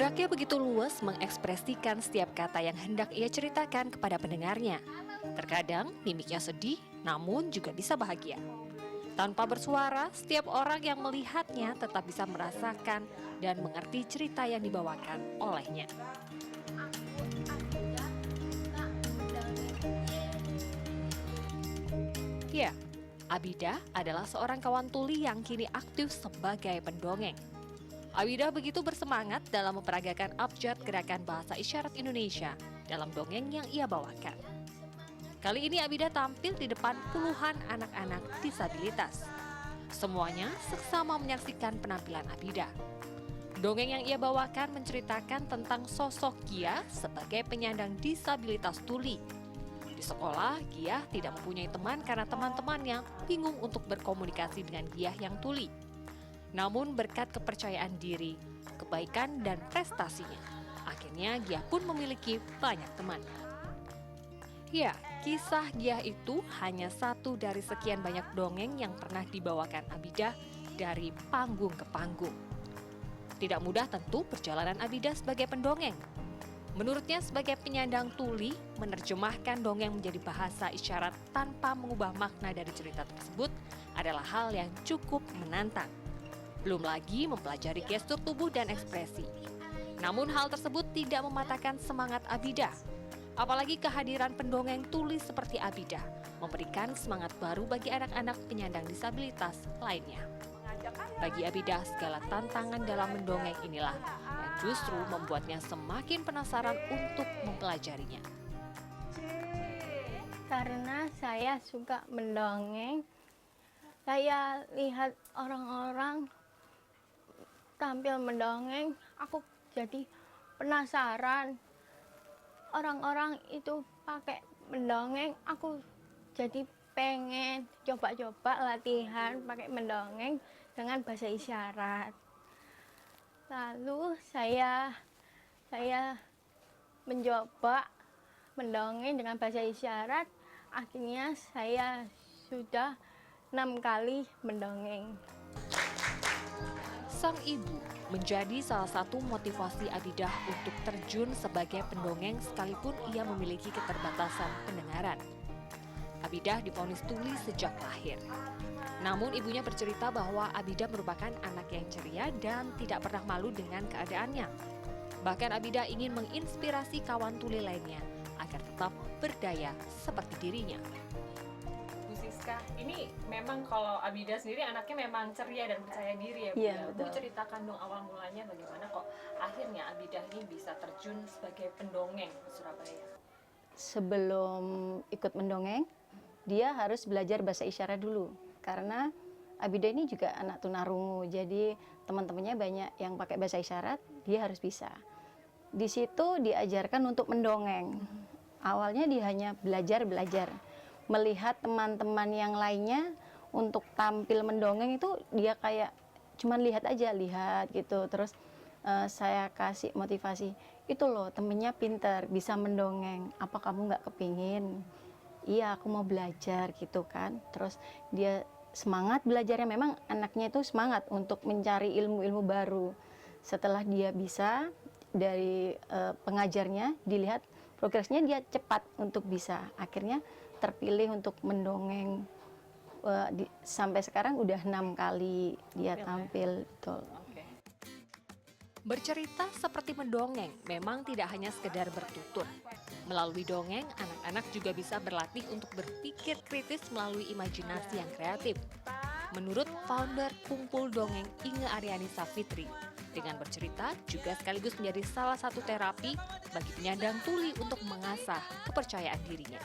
Geraknya begitu luas mengekspresikan setiap kata yang hendak ia ceritakan kepada pendengarnya. Terkadang mimiknya sedih, namun juga bisa bahagia. Tanpa bersuara, setiap orang yang melihatnya tetap bisa merasakan dan mengerti cerita yang dibawakan olehnya. Ya, Abida adalah seorang kawan tuli yang kini aktif sebagai pendongeng. Abida begitu bersemangat dalam memperagakan abjad gerakan bahasa isyarat Indonesia dalam dongeng yang ia bawakan. Kali ini Abida tampil di depan puluhan anak-anak disabilitas. Semuanya seksama menyaksikan penampilan Abida. Dongeng yang ia bawakan menceritakan tentang sosok Gia sebagai penyandang disabilitas tuli. Di sekolah, Gia tidak mempunyai teman karena teman-temannya bingung untuk berkomunikasi dengan Gia yang tuli. Namun berkat kepercayaan diri, kebaikan dan prestasinya, akhirnya Gia pun memiliki banyak teman. Ya, kisah Gia itu hanya satu dari sekian banyak dongeng yang pernah dibawakan Abida dari panggung ke panggung. Tidak mudah tentu perjalanan Abida sebagai pendongeng. Menurutnya sebagai penyandang tuli, menerjemahkan dongeng menjadi bahasa isyarat tanpa mengubah makna dari cerita tersebut adalah hal yang cukup menantang. Belum lagi mempelajari gestur tubuh dan ekspresi. Namun hal tersebut tidak mematahkan semangat Abida. Apalagi kehadiran pendongeng tuli seperti Abida memberikan semangat baru bagi anak-anak penyandang disabilitas lainnya. Bagi Abida, segala tantangan dalam mendongeng inilah yang justru membuatnya semakin penasaran untuk mempelajarinya. Karena saya suka mendongeng, saya lihat orang-orang tampil mendongeng, aku jadi penasaran. Orang-orang itu pakai mendongeng, aku jadi pengen coba-coba latihan pakai mendongeng dengan bahasa isyarat. Lalu saya mencoba mendongeng dengan bahasa isyarat. Akhirnya saya sudah 6 kali mendongeng. Sang ibu menjadi salah satu motivasi Abidah untuk terjun sebagai pendongeng sekalipun ia memiliki keterbatasan pendengaran. Abidah divonis tuli sejak lahir. Namun ibunya bercerita bahwa Abidah merupakan anak yang ceria dan tidak pernah malu dengan keadaannya. Bahkan Abidah ingin menginspirasi kawan tuli lainnya agar tetap berdaya seperti dirinya. Bu Siska, ini memang kalau Abida sendiri anaknya memang ceria dan percaya diri ya Bu. Iya, Ya? Bu betul. ceritakan dong awal mulanya bagaimana kok akhirnya Abida ini bisa terjun sebagai pendongeng di Surabaya. Sebelum ikut mendongeng, dia harus belajar bahasa isyarat dulu. Karena Abida ini juga anak tunarungu, jadi teman-temannya banyak yang pakai bahasa isyarat, dia harus bisa. Di situ diajarkan untuk mendongeng. Awalnya dia hanya belajar, melihat teman-teman yang lainnya untuk tampil mendongeng itu dia kayak cuman lihat gitu. Terus saya kasih motivasi, itu loh temennya pinter, bisa mendongeng, apa kamu nggak kepingin? Iya, aku mau belajar gitu kan. Terus dia semangat belajarnya, memang anaknya itu semangat untuk mencari ilmu-ilmu baru. Setelah dia bisa, dari pengajarnya dilihat progresnya dia cepat untuk bisa. Akhirnya terpilih untuk mendongeng. Sampai sekarang udah 6 kali dia tampil. Betul. Bercerita seperti mendongeng memang tidak hanya sekedar bertutur. Melalui dongeng, anak-anak juga bisa berlatih untuk berpikir kritis melalui imajinasi yang kreatif. Menurut founder Kumpul Dongeng Inge Aryani Safitri, dengan bercerita juga sekaligus menjadi salah satu terapi bagi penyandang tuli untuk mengasah kepercayaan dirinya.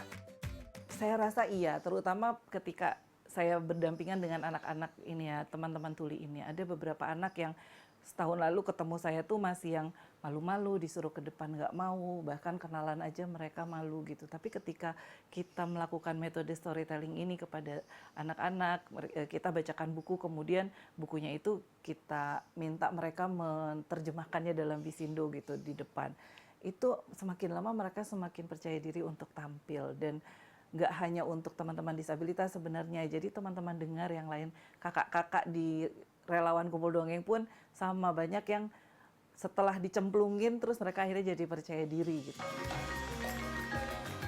Saya rasa iya, terutama ketika saya berdampingan dengan anak-anak ini ya, teman-teman tuli ini. Ada beberapa anak yang setahun lalu ketemu saya tuh masih yang malu-malu, disuruh ke depan nggak mau, bahkan kenalan aja mereka malu gitu. Tapi ketika kita melakukan metode storytelling ini kepada anak-anak, kita bacakan buku, kemudian bukunya itu kita minta mereka menerjemahkannya dalam bisindo gitu di depan. Itu semakin lama mereka semakin percaya diri untuk tampil, dan nggak hanya untuk teman-teman disabilitas sebenarnya. Jadi teman-teman dengar yang lain, kakak-kakak di relawan Kumpul Dongeng pun sama, banyak yang setelah dicemplungin terus mereka akhirnya jadi percaya diri gitu.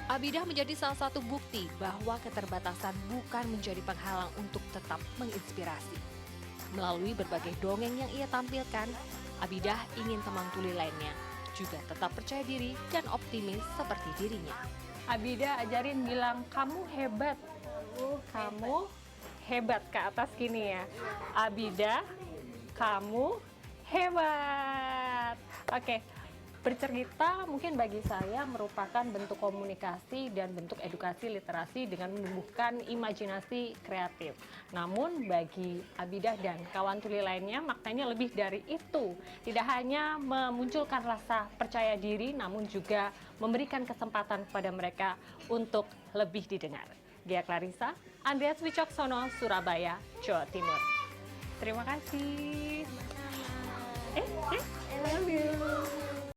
Abidah menjadi salah satu bukti bahwa keterbatasan bukan menjadi penghalang untuk tetap menginspirasi. Melalui berbagai dongeng yang ia tampilkan, Abidah ingin teman tuli lainnya juga tetap percaya diri dan optimis seperti dirinya. Abidah ajarin bilang, kamu hebat. Kamu hebat ke atas gini ya. Abidah, kamu hebat. Oke. Bercerita mungkin bagi saya merupakan bentuk komunikasi dan bentuk edukasi literasi dengan menumbuhkan imajinasi kreatif. Namun bagi Abidah dan kawan tuli lainnya maknanya lebih dari itu. Tidak hanya memunculkan rasa percaya diri namun juga memberikan kesempatan kepada mereka untuk lebih didengar. Gia Clarissa, Andreas Wicaksono, Surabaya, Jawa Timur. Terima kasih.